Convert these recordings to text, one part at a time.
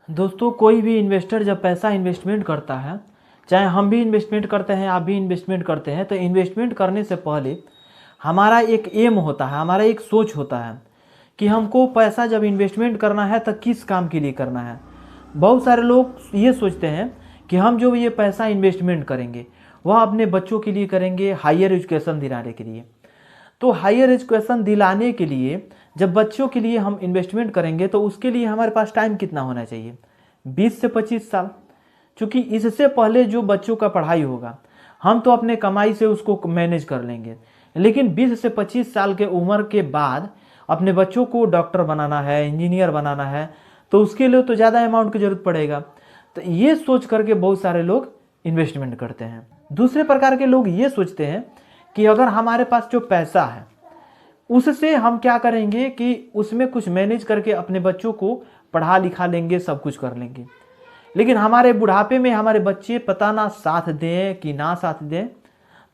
दोस्तों, कोई भी इन्वेस्टर जब पैसा इन्वेस्टमेंट करता है, चाहे हम भी इन्वेस्टमेंट करते हैं, आप भी इन्वेस्टमेंट करते हैं, तो इन्वेस्टमेंट करने से पहले हमारा एक एम होता है, हमारा एक सोच होता है कि हमको पैसा जब इन्वेस्टमेंट करना है तो किस काम के लिए करना है। बहुत सारे लोग ये सोचते हैं कि हम जो ये पैसा इन्वेस्टमेंट करेंगे वह अपने बच्चों के लिए करेंगे, हायर एजुकेशन दिलाने के लिए। तो हायर एजुकेशन दिलाने के लिए जब बच्चों के लिए हम इन्वेस्टमेंट करेंगे तो उसके लिए हमारे पास टाइम कितना होना चाहिए? 20 से 25 साल। क्योंकि इससे पहले जो बच्चों का पढ़ाई होगा हम तो अपने कमाई से उसको मैनेज कर लेंगे, लेकिन 20 से 25 साल के उम्र के बाद अपने बच्चों को डॉक्टर बनाना है, इंजीनियर बनाना है, तो उसके लिए तो ज़्यादा अमाउंट की ज़रूरत पड़ेगा। तो ये सोच करके बहुत सारे लोग इन्वेस्टमेंट करते हैं। दूसरे प्रकार के लोग ये सोचते हैं कि अगर हमारे पास जो पैसा है उससे हम क्या करेंगे कि उसमें कुछ मैनेज करके अपने बच्चों को पढ़ा लिखा लेंगे, सब कुछ कर लेंगे। लेकिन हमारे बुढ़ापे में हमारे बच्चे पता ना साथ दें कि ना साथ दें,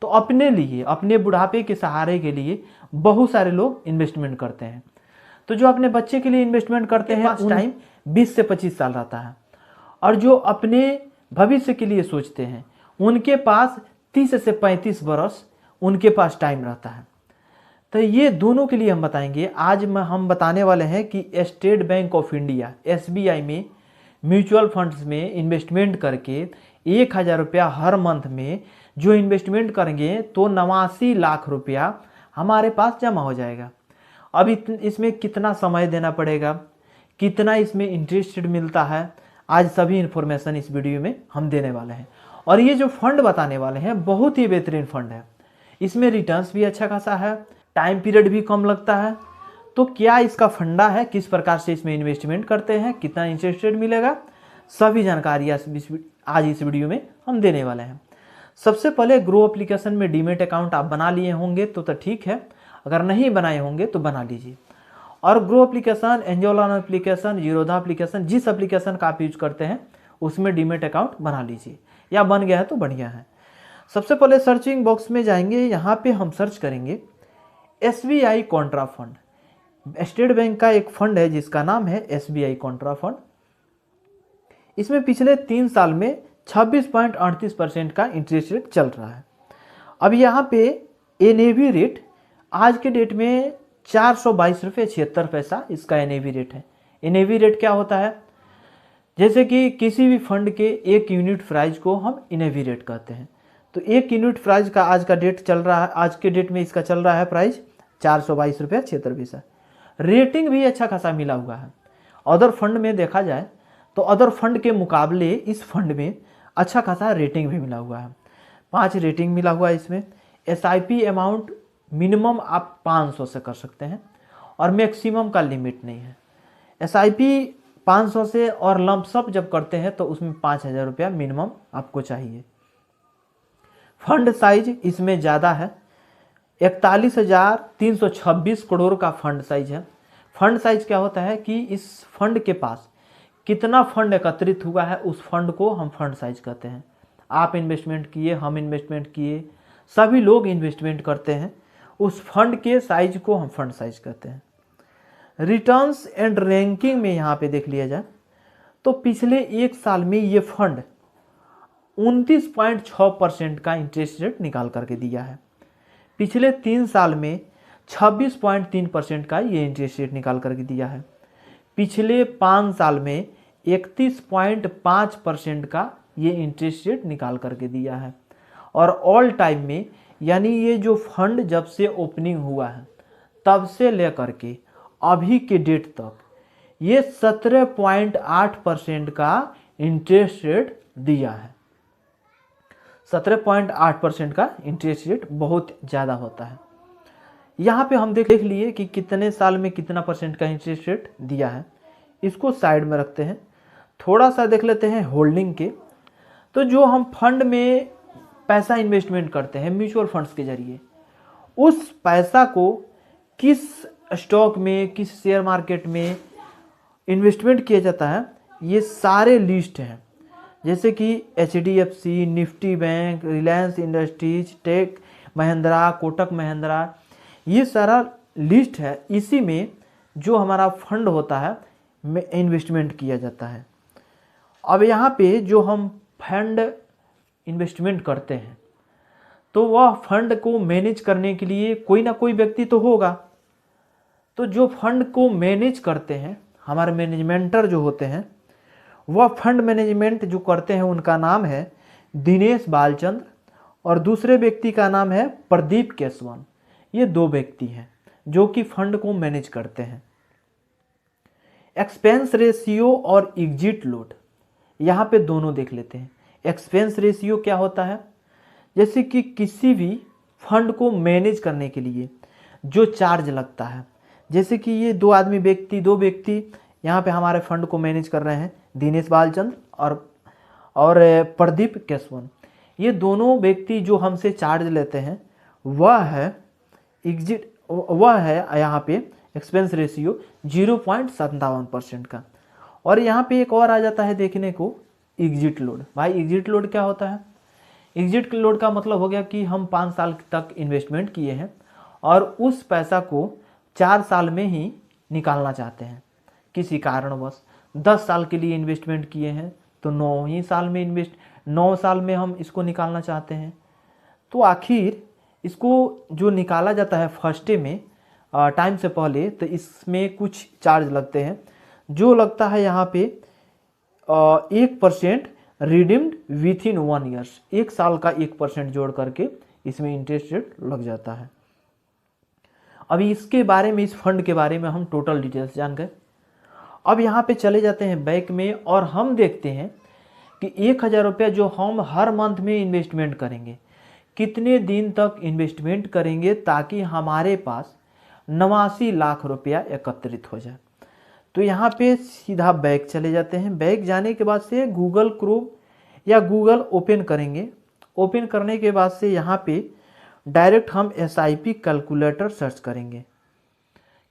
तो अपने लिए, अपने बुढ़ापे के सहारे के लिए बहुत सारे लोग इन्वेस्टमेंट करते हैं। तो जो अपने बच्चे के लिए इन्वेस्टमेंट करते हैं उस टाइम 20 से 25 साल रहता है, और जो अपने भविष्य के लिए सोचते हैं उनके पास 30 से 35 बरस उनके पास टाइम रहता है। तो ये दोनों के लिए हम बताएंगे। आज हम बताने वाले हैं कि state bank of India SBI में म्यूचुअल फंड्स में इन्वेस्टमेंट करके 1,000 रुपया हर मंथ में जो इन्वेस्टमेंट करेंगे तो 89 लाख रुपया हमारे पास जमा हो जाएगा। अब इसमें कितना समय देना पड़ेगा, कितना इसमें इंटरेस्ट मिलता है, आज सभी इन्फॉर्मेशन इस वीडियो में हम देने वाले हैं। और ये जो फंड बताने वाले हैं बहुत ही बेहतरीन फंड है। इसमें रिटर्न्स भी अच्छा खासा है, टाइम पीरियड भी कम लगता है। तो क्या इसका फंडा है, किस प्रकार से इसमें इन्वेस्टमेंट करते हैं, कितना इंटरेस्ट रेट मिलेगा, सभी जानकारियाँ आज इस वीडियो में हम देने वाले हैं। सबसे पहले ग्रो एप्लीकेशन में डीमेट अकाउंट आप बना लिए होंगे तो ठीक है, अगर नहीं बनाए होंगे तो बना लीजिए। और grow application, angel on application, Zerodha application, जिस एप्लीकेशन का आप यूज करते हैं उसमें डीमेट अकाउंट बना लीजिए, या बन गया है तो बढ़िया है। सबसे पहले सर्चिंग बॉक्स में जाएंगे, यहाँ पे हम सर्च करेंगे SBI Contra fund. State bank का एक फंड है जिसका नाम है SBI कॉन्ट्रा फंड। इसमें पिछले 3 साल में 26.38% का इंटरेस्ट रेट चल रहा है। अब यहाँ पे NAV रेट आज के डेट में 422 रुपये 76 पैसा इसका NAV रेट है। NAV रेट क्या होता है? जैसे कि किसी भी फंड के 1 यूनिट प्राइस को हम NAV रेट कहते हैं। तो 1 यूनिट प्राइस का आज का डेट चल रहा है, आज के डेट में इसका चल रहा है प्राइस 422 रुपये 76 पैसा। रेटिंग भी अच्छा खासा मिला हुआ है। अदर फंड में देखा जाए तो अदर फंड के मुकाबले इस फंड में अच्छा खासा रेटिंग भी मिला हुआ है। 5 रेटिंग मिला हुआ है इसमें। SIP अमाउंट मिनिमम आप 500 से कर सकते हैं और मैक्सिमम का लिमिट नहीं है। SIP 500 से, और लंपसम जब करते हैं तो उसमें 5,000 रुपया मिनिमम आपको चाहिए। फंड साइज इसमें ज़्यादा है, 41,326 करोड़ का फंड साइज है। फंड साइज क्या होता है कि इस फंड के पास कितना फंड एकत्रित हुआ है उस फंड को हम फंड साइज कहते हैं। आप इन्वेस्टमेंट किए, हम इन्वेस्टमेंट किए, सभी लोग इन्वेस्टमेंट करते हैं, उस फंड के साइज को हम फंड साइज कहते हैं। रिटर्न्स एंड रैंकिंग में यहाँ पे देख लिया जाए तो पिछले 1 साल में ये फंड 29.6% का इंटरेस्ट रेट निकाल करके दिया है। पिछले 3 साल में 26.3% का ये इंटरेस्ट रेट निकाल करके दिया है। पिछले 5 साल में 31.5% का ये इंटरेस्ट रेट निकाल करके दिया है। और ऑल टाइम में, यानी ये जो फंड जब से ओपनिंग हुआ है तब से लेकर के अभी के डेट तक ये 17.8% का इंटरेस्ट रेट दिया है। 17.8% का इंटरेस्ट रेट बहुत ज़्यादा होता है। यहाँ पे हम देख लिए कि कितने साल में कितना परसेंट का इंटरेस्ट रेट दिया है। इसको साइड में रखते हैं, थोड़ा सा देख लेते हैं होल्डिंग के। तो जो हम फंड में पैसा इन्वेस्टमेंट करते हैं म्यूचुअल फंड्स के जरिए, उस पैसा को किस स्टॉक में, किस शेयर मार्केट में इन्वेस्टमेंट किया जाता है, ये सारे लिस्ट हैं। जैसे कि HDFC, Nifty bank, Reliance Industries, Tech Mahindra, Kotak Mahindra, ये सारा लिस्ट है। इसी में जो हमारा फंड होता है में इन्वेस्टमेंट किया जाता है। अब यहाँ पे जो हम फंड इन्वेस्टमेंट करते हैं तो वह फंड को मैनेज करने के लिए कोई ना कोई व्यक्ति तो होगा। तो जो फंड को मैनेज करते हैं, हमारे मैनेजमेंटर जो होते हैं, वह फंड मैनेजमेंट जो करते हैं उनका नाम है दिनेश बालचंद्र और दूसरे व्यक्ति का नाम है प्रदीप केसवन। ये दो व्यक्ति हैं जो कि फंड को मैनेज करते हैं। एक्सपेंस रेशियो और एग्जिट लोड, यहाँ पे दोनों देख लेते हैं। एक्सपेंस रेशियो क्या होता है? जैसे कि किसी भी फंड को मैनेज करने के लिए जो चार्ज लगता है, जैसे कि ये दो व्यक्ति यहाँ पे हमारे फंड को मैनेज कर रहे हैं, दिनेश बालचंद्र और प्रदीप केसवन। ये दोनों व्यक्ति जो हमसे चार्ज लेते हैं वह है यहाँ पे एक्सपेंस रेशियो 0.57% का। और यहाँ पे एक और आ जाता है देखने को, एग्जिट लोड। भाई एग्जिट लोड क्या होता है? एग्जिट लोड का मतलब हो गया कि हम 5 साल तक इन्वेस्टमेंट किए हैं और उस पैसा को 4 साल में ही निकालना चाहते हैं किसी कारणवश। 10 साल के लिए इन्वेस्टमेंट किए हैं तो 9 साल में हम इसको निकालना चाहते हैं। तो आखिर इसको जो निकाला जाता है फर्स्ट डे में टाइम से पहले, तो इसमें कुछ चार्ज लगते हैं। जो लगता है यहाँ पे 1% रिडीम्ड विथ इन 1 ईयर्स, 1 साल का 1% जोड़ करके इसमें इंटरेस्ट रेट लग जाता है। अभी इसके बारे में, इस फंड के बारे में हम टोटल डिटेल्स जान गए। अब यहाँ पे चले जाते हैं बैक में और हम देखते हैं कि 1000 रुपया जो हम हर मंथ में इन्वेस्टमेंट करेंगे, कितने दिन तक इन्वेस्टमेंट करेंगे ताकि हमारे पास 89 लाख रुपया एकत्रित हो जाए। तो यहाँ पे सीधा बैक चले जाते हैं। बैक जाने के बाद से गूगल क्रोम या गूगल ओपन करेंगे। ओपन करने के बाद से यहाँ पे डायरेक्ट हम SIP कैलकुलेटर सर्च करेंगे।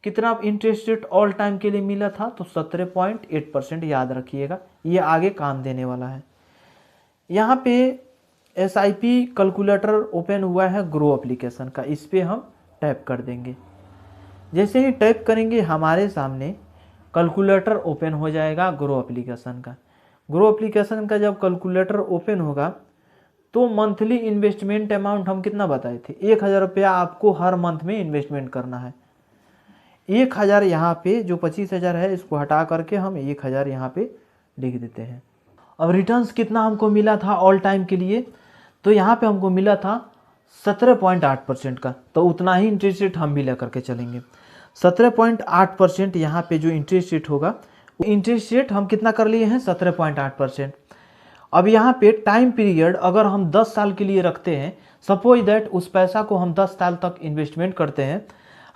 कितना इंटरेस्ट रेट ऑल टाइम के लिए मिला था? तो 17.8%। याद रखिएगा, ये आगे काम देने वाला है। यहाँ पे SIP कैलकुलेटर ओपन हुआ है ग्रो एप्लीकेशन का, इस पर हम टैप कर देंगे। जैसे ही टैप करेंगे हमारे सामने कैलकुलेटर ओपन हो जाएगा ग्रो एप्लीकेशन का। ग्रो एप्लीकेशन का जब कैलकुलेटर ओपन होगा तो मंथली इन्वेस्टमेंट अमाउंट हम कितना बताए थे? 1000 रुपया आपको हर मंथ में इन्वेस्टमेंट करना है। 1000 यहाँ पे जो 25,000 है इसको हटा करके हम 1000 यहाँ पे लिख देते हैं। अब रिटर्न्स कितना हमको मिला था ऑल टाइम के लिए? तो यहाँ पे हमको मिला था 17.8% का। तो उतना ही इंटरेस्ट रेट हम भी लेकर के चलेंगे। 17.8% यहाँ पे जो इंटरेस्ट रेट होगा, इंटरेस्ट रेट हम कितना कर लिए हैं? 17.8%। अब यहाँ पे टाइम पीरियड अगर हम 10 साल के लिए रखते हैं, सपोज दैट उस पैसा को हम 10 साल तक इन्वेस्टमेंट करते हैं,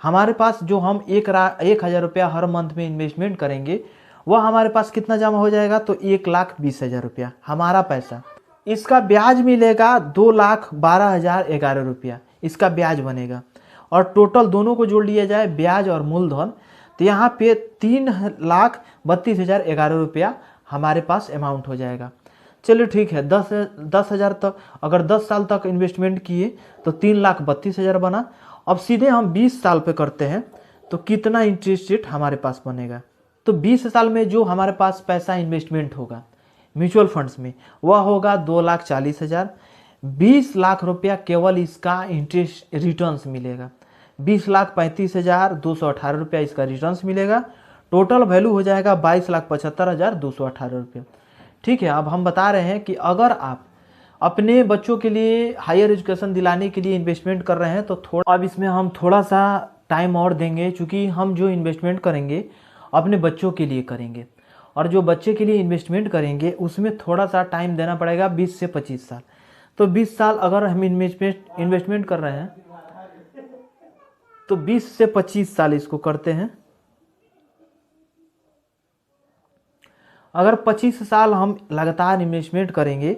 हमारे पास जो हम 1000 रुपया हर मंथ में इन्वेस्टमेंट करेंगे वह हमारे पास कितना जमा हो जाएगा? तो 1,20,000 रुपया हमारा पैसा। इसका ब्याज मिलेगा 2,12,011 रुपया, इसका ब्याज बनेगा। और टोटल दोनों को जोड़ लिया जाए, ब्याज और मूलधन, तो यहाँ पे 3,32,011 रुपया हमारे पास अमाउंट हो जाएगा। चलिए ठीक है, 10,000 तक अगर 10 साल तक इन्वेस्टमेंट किए तो 3,32,000 बना। अब सीधे हम 20 साल पे करते हैं तो कितना इंटरेस्ट रेट हमारे पास बनेगा? तो 20 साल में जो हमारे पास पैसा इन्वेस्टमेंट होगा म्यूचुअल फंड्स में वह होगा 2,40,000। 20 लाख रुपया केवल इसका इंटरेस्ट रिटर्न्स मिलेगा। 20,35,218 रुपया इसका रिटर्न्स मिलेगा। टोटल वैल्यू हो जाएगा 22,75,218 रुपये। ठीक है, अब हम बता रहे हैं कि अगर आप अपने बच्चों के लिए हायर एजुकेशन दिलाने के लिए इन्वेस्टमेंट कर रहे हैं तो अब इसमें हम थोड़ा सा टाइम और देंगे, क्योंकि हम जो इन्वेस्टमेंट करेंगे अपने बच्चों के लिए करेंगे और जो बच्चे के लिए इन्वेस्टमेंट करेंगे उसमें थोड़ा सा टाइम देना पड़ेगा, 20 से 25 साल। तो 20 साल अगर हम इन्वेस्टमेंट कर रहे हैं तो 20 से 25 साल इसको करते हैं। अगर 25 साल हम लगातार इन्वेस्टमेंट करेंगे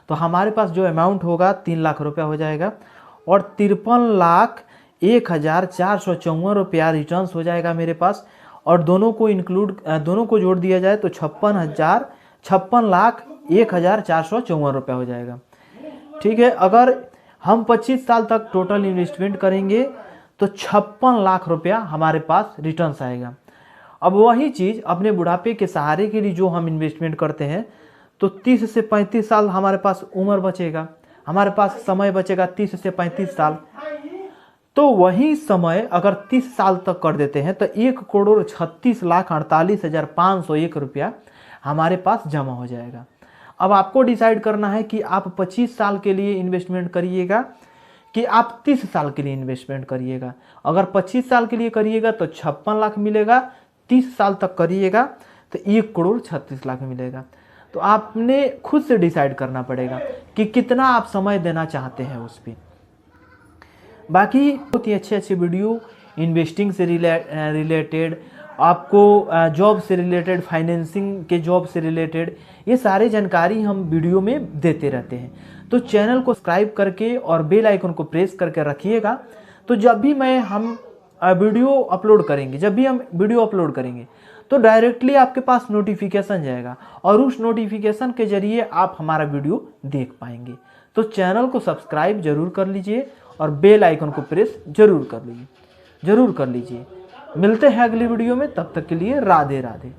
तो हमारे पास जो अमाउंट होगा 3 लाख रुपया हो जाएगा और 53,01,454 रुपया रिटर्न्स हो जाएगा मेरे पास। और दोनों को जोड़ दिया जाए तो 56,01,454 रुपया हो जाएगा। ठीक है, अगर हम 25 साल तक टोटल इन्वेस्टमेंट करेंगे तो 56 लाख रुपया हमारे पास रिटर्न्स आएगा। अब वही चीज़ अपने बुढ़ापे के सहारे के लिए जो हम इन्वेस्टमेंट करते हैं तो 30 से 35 साल हमारे पास उम्र बचेगा, हमारे पास समय बचेगा 30 से 35 साल। तो वही समय अगर 30 साल तक कर देते हैं तो 1,36,48,501 रुपया हमारे पास जमा हो जाएगा। अब आपको डिसाइड करना है कि आप 25 साल के लिए इन्वेस्टमेंट करिएगा कि आप 30 साल के लिए इन्वेस्टमेंट करिएगा। अगर 25 साल के लिए करिएगा तो 56 लाख मिलेगा, 30 साल तक करिएगा तो 1,36,00,000 मिलेगा। तो आपने खुद से डिसाइड करना पड़ेगा कि कितना आप समय देना चाहते हैं उस पर। बाकी बहुत ही अच्छे वीडियो इन्वेस्टिंग से रिलेटेड, आपको जॉब से रिलेटेड, फाइनेंसिंग के जॉब से रिलेटेड, ये सारी जानकारी हम वीडियो में देते रहते हैं। तो चैनल को सब्सक्राइब करके और बेल आइकन को प्रेस करके रखिएगा। तो जब भी हम वीडियो अपलोड करेंगे तो डायरेक्टली आपके पास नोटिफिकेशन जाएगा और उस नोटिफिकेशन के जरिए आप हमारा वीडियो देख पाएंगे। तो चैनल को सब्सक्राइब जरूर कर लीजिए और बेल आइकन को प्रेस जरूर कर लीजिए। मिलते हैं अगली वीडियो में, तब तक के लिए राधे राधे।